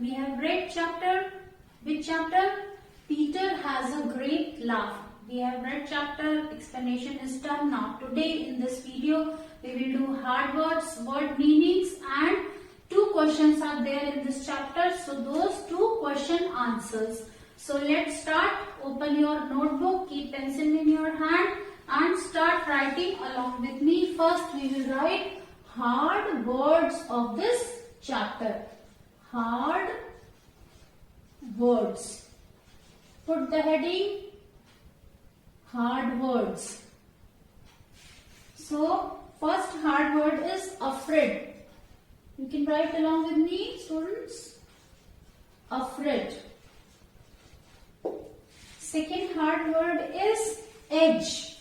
we have read chapter, which chapter? Peter has a great laugh. We have read chapter, explanation is done. Now today in this video we will do hard words, word meanings, and two questions are there in this chapter. So those two question answers. So let's start. Open your notebook, keep pencil in your hand and start writing along with me. First we will write hard words of this chapter. Hard words. Put the heading hard words. So first hard word is afraid. You can write along with me, students. Afraid. Second hard word is edge.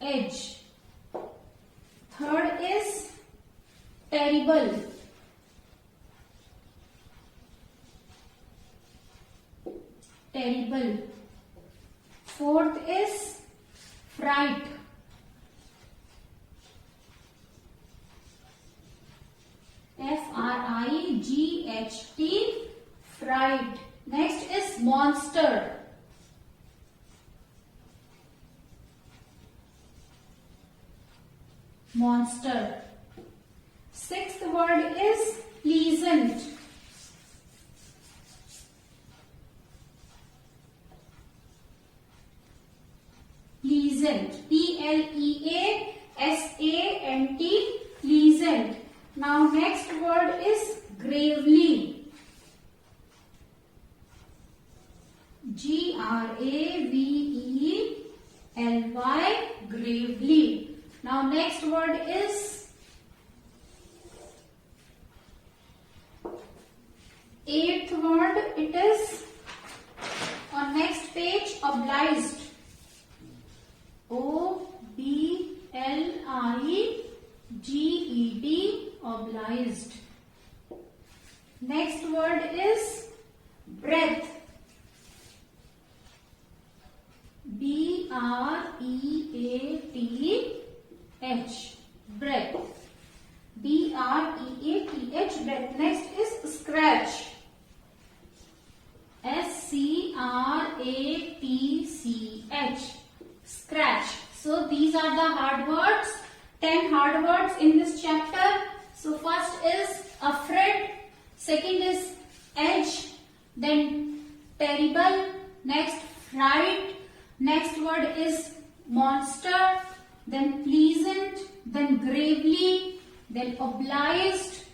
Edge. Third is terrible. Terrible. Fourth is fright. F-R-I-G-H-T, fright. Next is monster. Monster. Sixth word is pleasant. Pleasant. P-L-E-A-S-A-N-T. Pleasant. Now next word is gravely. G-R-A-V-E-L-Y. Gravely. Now next word is eighth word. It is on next page, obliged. O-B-L-I-G-E-D. Obliged. Next word is breath. B-R-E-A-T-H. Breath. B-R-E-A-T-H. Breath. Next is scratch. S-C-R-A-T-C-H. Scratch. So these are the hard words. 10 hard words in this chapter. So first is afraid. Second is edge. Then terrible. Next fright. Next word is monster. Then pleasant. Then gravely. Then obliged.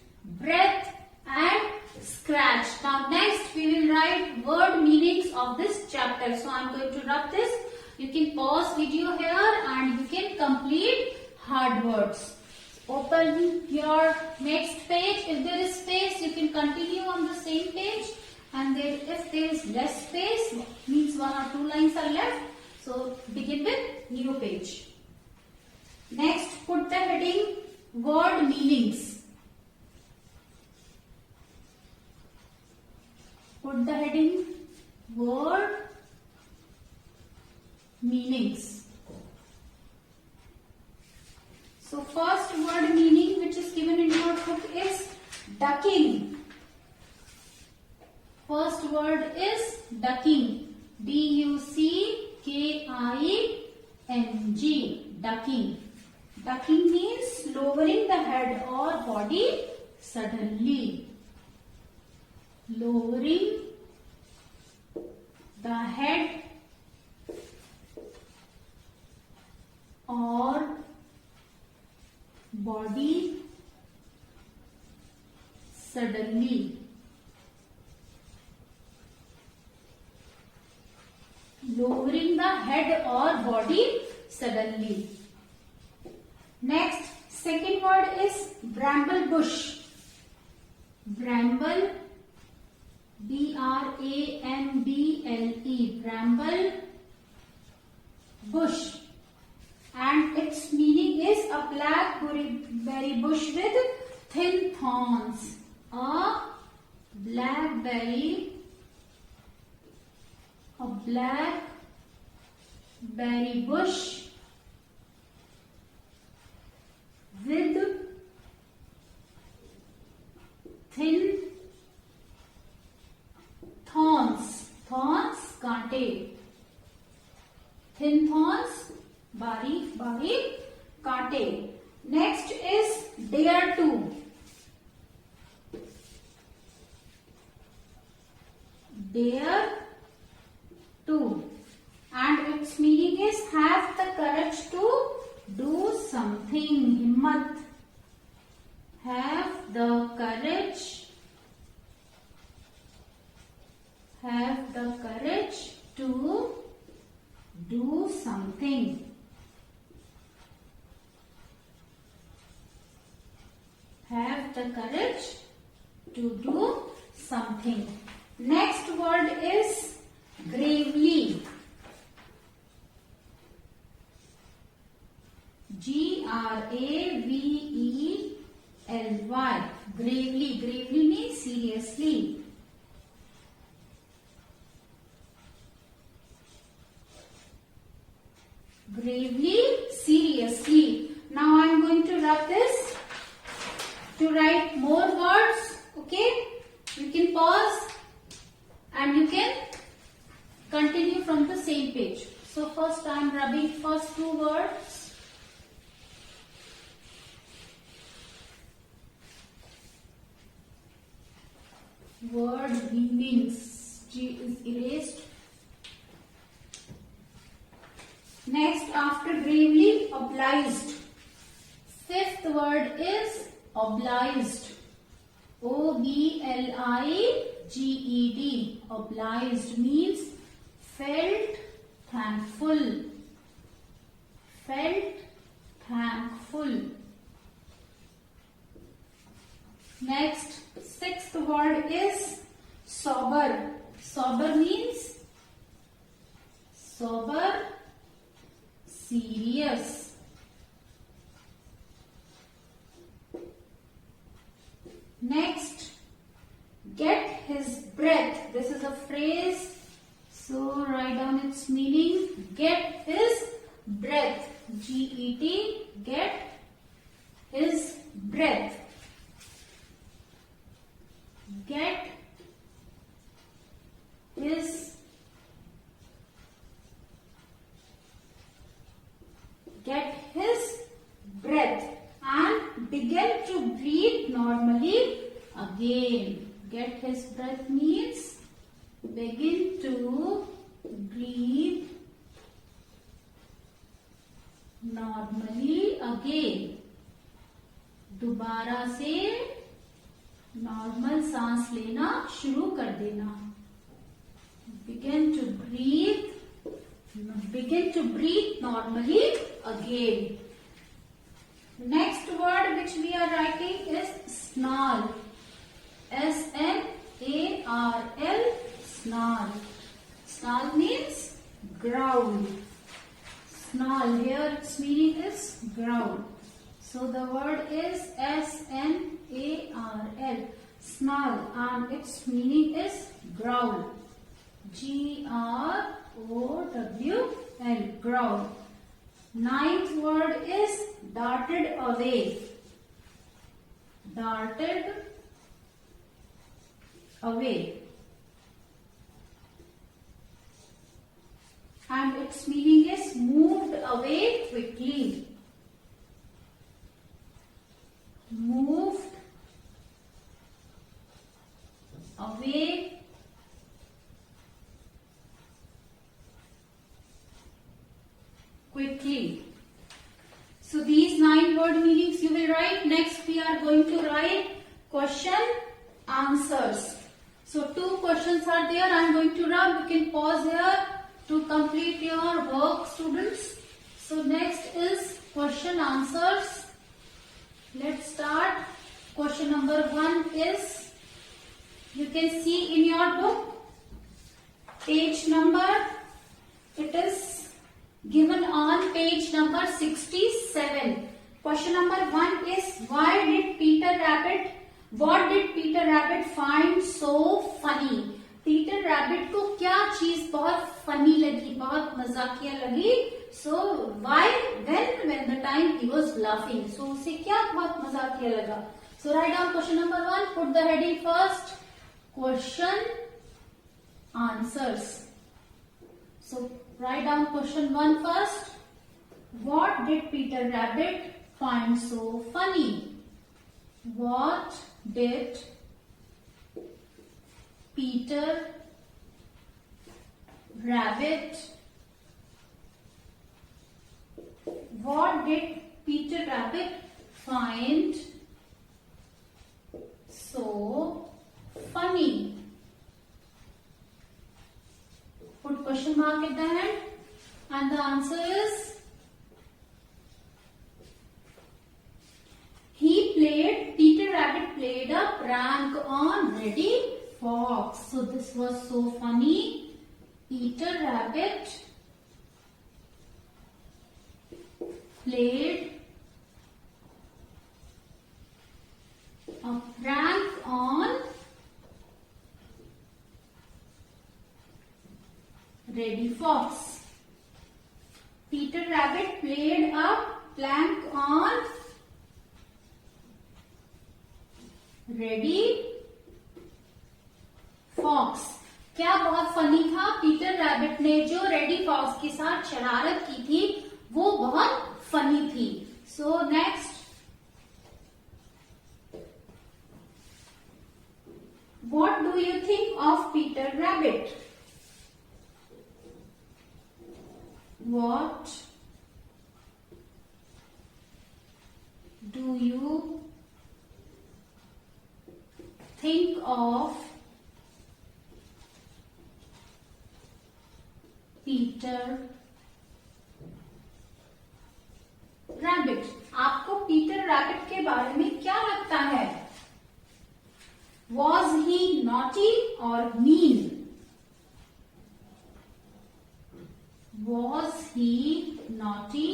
Breath and scratch. Now next we will write word meanings of this chapter. So I am going to rub this. You can pause video here and you can complete hard words. Open your next page. If there is space, you can continue on the same page. And if there is less space, means 1 or 2 lines are left. So begin with new page. Next, put the heading word meanings. Put the heading word meanings. So first word meaning which is given in your book is ducking. First word is ducking. D-U-C-K-I-N-G. Ducking. Ducking means lowering the head or body suddenly. Lowering the head or body suddenly. Lowering the head or body suddenly. Next, second word is bramble bush. Bramble, B-R-A-M-B-L-E. Bramble bush. And its meaning is a blackberry bush with thin thorns. A blackberry bush with कांटे, thin thorns, बारीक बारीक कांटे. Next is dare to. Dare to, and its meaning is have the courage to do something. Himmat. Have the courage. Have the courage to do something. Have the courage to do something. Next word is gravely. Gravely. Gravely. Gravely means seriously. Gravely, seriously. Now I am going to rub this to write more words. Okay? You can pause and you can continue from the same page. So first I am rubbing first two words. Word weavings. G is erased. Next, after gravely, obliged. Fifth word is obliged. O-B-L-I-G-E-D. Obliged means felt thankful. Felt thankful. Next, sixth word is sober. Sober means sober, serious. Next, get his breath. This is a phrase, so write down its meaning. Get his breath. G-E-T. Get his breath. Get his breath and begin to breathe normally again. Get his breath means begin to breathe normally again. दोबारा से normal सांस लेना शुरू कर देना. Begin to breathe normally again. Next word which we are writing is snarl. S-N-A-R-L. Snarl. Snarl means growl. Snarl. Here its meaning is growl. So the word is S-N-A-R-L. Snarl, and its meaning is growl. G-R-O-W-L. Growl. Ninth word is darted away. Darted away. And its meaning is moved away quickly. Moved away quickly. So these 9 word meanings you will write. Next we are going to write question answers. So 2 questions are there. I am going to rub. You can pause here to complete your work, students. So next is question answers. Let's start. Question number 1 is, you can see in your book, page number, it is given on page number 67. Question number 1 is, what did Peter Rabbit find so funny? Peter Rabbit को क्या चीज बहुत funny लगी, बहुत मजाकिया लगी? So why? When the time he was laughing. So उसे क्या बहुत मजाकिया लगा? So write down question number 1. Put the heading first. Question answers. So write down question 1 first. What did Peter Rabbit find so funny? What did Peter Rabbit find so funny? Put question mark at the end, and the answer is Peter Rabbit played a prank on Reddy Fox. So this was so funny. Peter Rabbit played a prank on Reddy Fox. Peter Rabbit played a prank on Reddy Fox. क्या बहुत funny था? Peter rabbit ने जो ready fox के साथ शरारत की थी वो बहुत फनी थी. So next, what do you think of Peter rabbit? What do you think of Peter Rabbit? आपको पीटर रैबिट के बारे में क्या लगता है? Was he naughty or mean? Was he naughty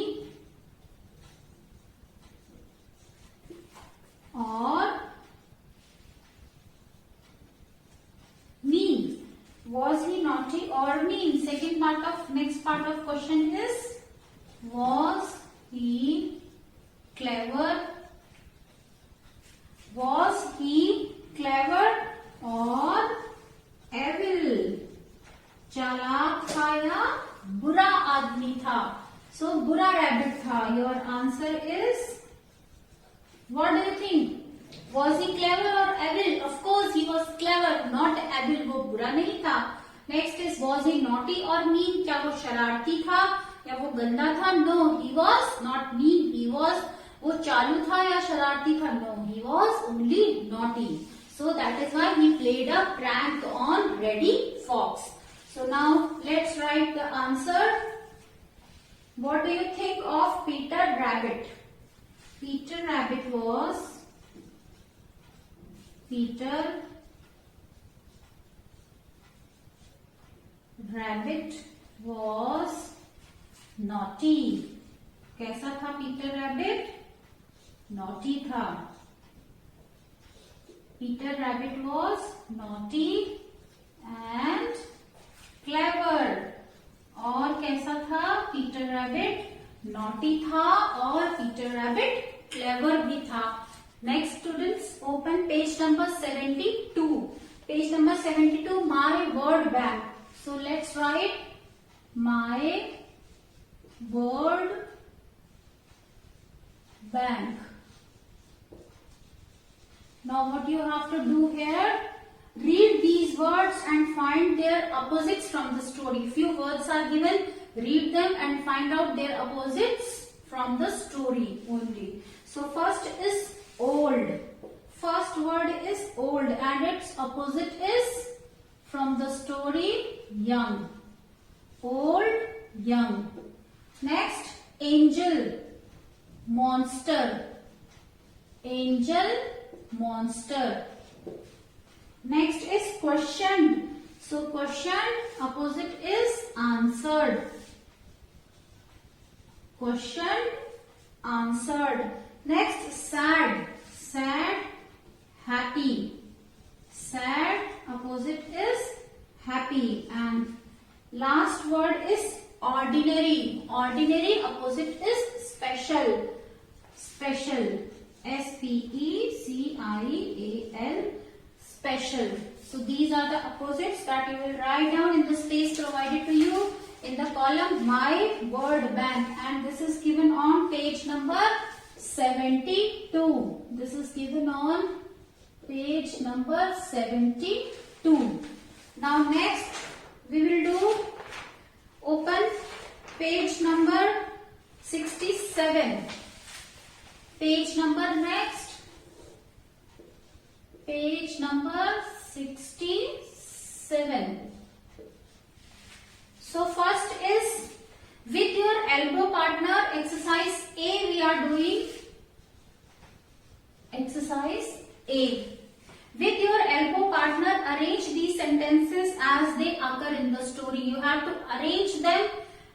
or mean? Was he naughty or mean? Next part of question is, was he clever? Was he clever or evil? चालाक था या बुरा आदमी था? So बुरा रैबिट था. Your answer is, what do you think? Was he clever or evil? Of course he was clever, not evil. वो बुरा नहीं था. Next is, was he naughty or mean? क्या वो शरारती था या वो गंदा था? No, he was not mean. He was, वो चालू था या शरारती था? No, he was only naughty. So that is why he played a prank on Reddy Fox. So now let's write the answer. What do you think of Peter Rabbit? Peter Rabbit was naughty. कैसा था Peter rabbit? Naughty था. Peter Rabbit was naughty and clever. और कैसा था Peter rabbit? Naughty था और Peter rabbit clever भी था. Next students, open page number 72. Page number 72, my word bank. So let's write my word bank. Now what you have to do here? Read these words and find their opposites from the story. Few words are given. Read them and find out their opposites from the story only. So first is old. First word is old and its opposite is from the story young. Old, young. Next, angel, monster. Angel, monster. Next is question. So question opposite is answered. Question, answered. Next, sad. Sad, happy. Sad opposite is happy. And last word is ordinary. Ordinary opposite is special. Special. S-P-E-C-I-A-L. Special. So these are the opposites that you will write down in the space provided to you in in the column My Word Bank, and this is given on page number 72. This is given on page number 72. Now next we will do open page number 67. Page number next, page number 67. So first is with your elbow partner, exercise A we are doing. Exercise A. With your elbow partner, arrange these sentences as they occur in the story. You have to arrange them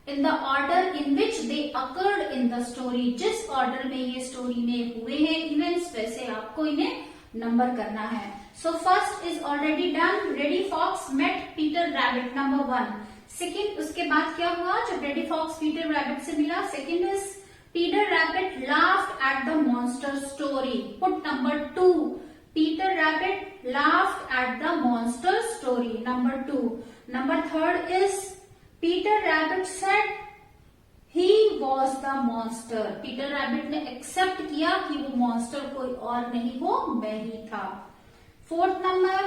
in the order in which they occurred in the story. जिस order में ये story में हुए हैं events, वैसे आपको इन्हें number करना है. So first is already done. Reddy Fox met Peter Rabbit, number 1. Second, उसके बाद क्या हुआ जब Reddy Fox Peter Rabbit से मिला? Second is Peter Rabbit laughed at the monster story. Put number 2. Peter Rabbit laughed at the monster story. Number 2. Number 3rd is Peter Rabbit said he was the monster. Peter Rabbit ने accept किया कि वो monster कोई और नहीं, वो मैं ही था. 4th number,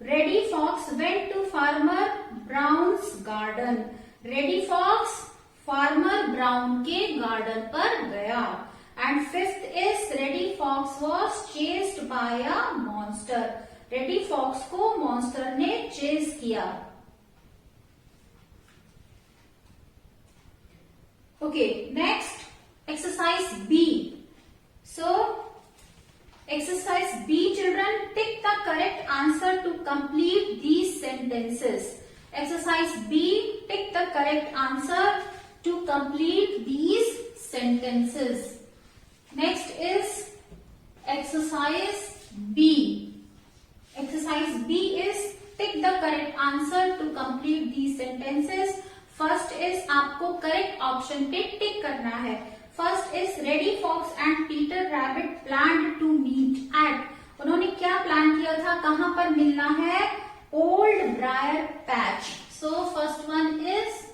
Reddy Fox went to Farmer Brown's garden. Reddy Fox Farmer Brown के garden पर गया. And 5th is Reddy Fox was chased by a monster. Reddy Fox को monster ने chase किया. Okay, next exercise B. So exercise B, children, tick the correct answer to complete these sentences. Exercise B, tick the correct answer to complete these sentences. Next is exercise B. Exercise B is tick the correct answer to complete these sentences. First is आपको correct option पे टिक करना है. First is Reddy Fox and Peter Rabbit planned to meet at. उन्होंने क्या plan किया था, कहां पर मिलना है? Old Briar Patch. So first one is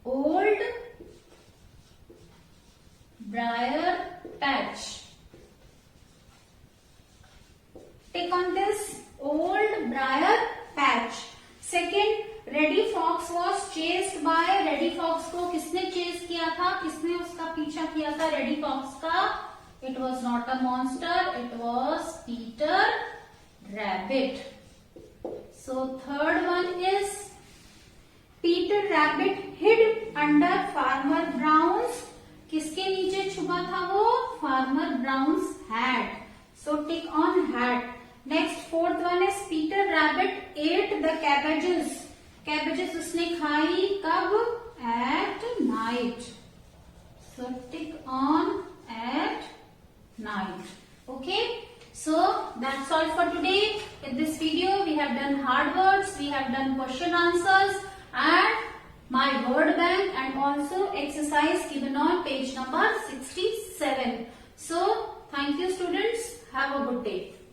Old Briar Patch. Tick on this, Old Briar Patch. Second, Reddy Fox was chased by. Reddy Fox को किसने chase किया था, किसने उसका पीछा किया था Reddy Fox का? It was not a monster, it was Peter Rabbit. So third one is Peter Rabbit hid under Farmer Brown's. किसके नीचे छुपा था वो? Farmer Brown's hat. So tick on hat. Next, fourth one is Peter Rabbit ate the cabbages. Cabbages उसने खाई कब? At night. So tick on at night. Okay. So that's all for today. In this video, we have done hard words, we have done question answers, and my word bank, and also exercise given on page number 67. So thank you, students. Have a good day.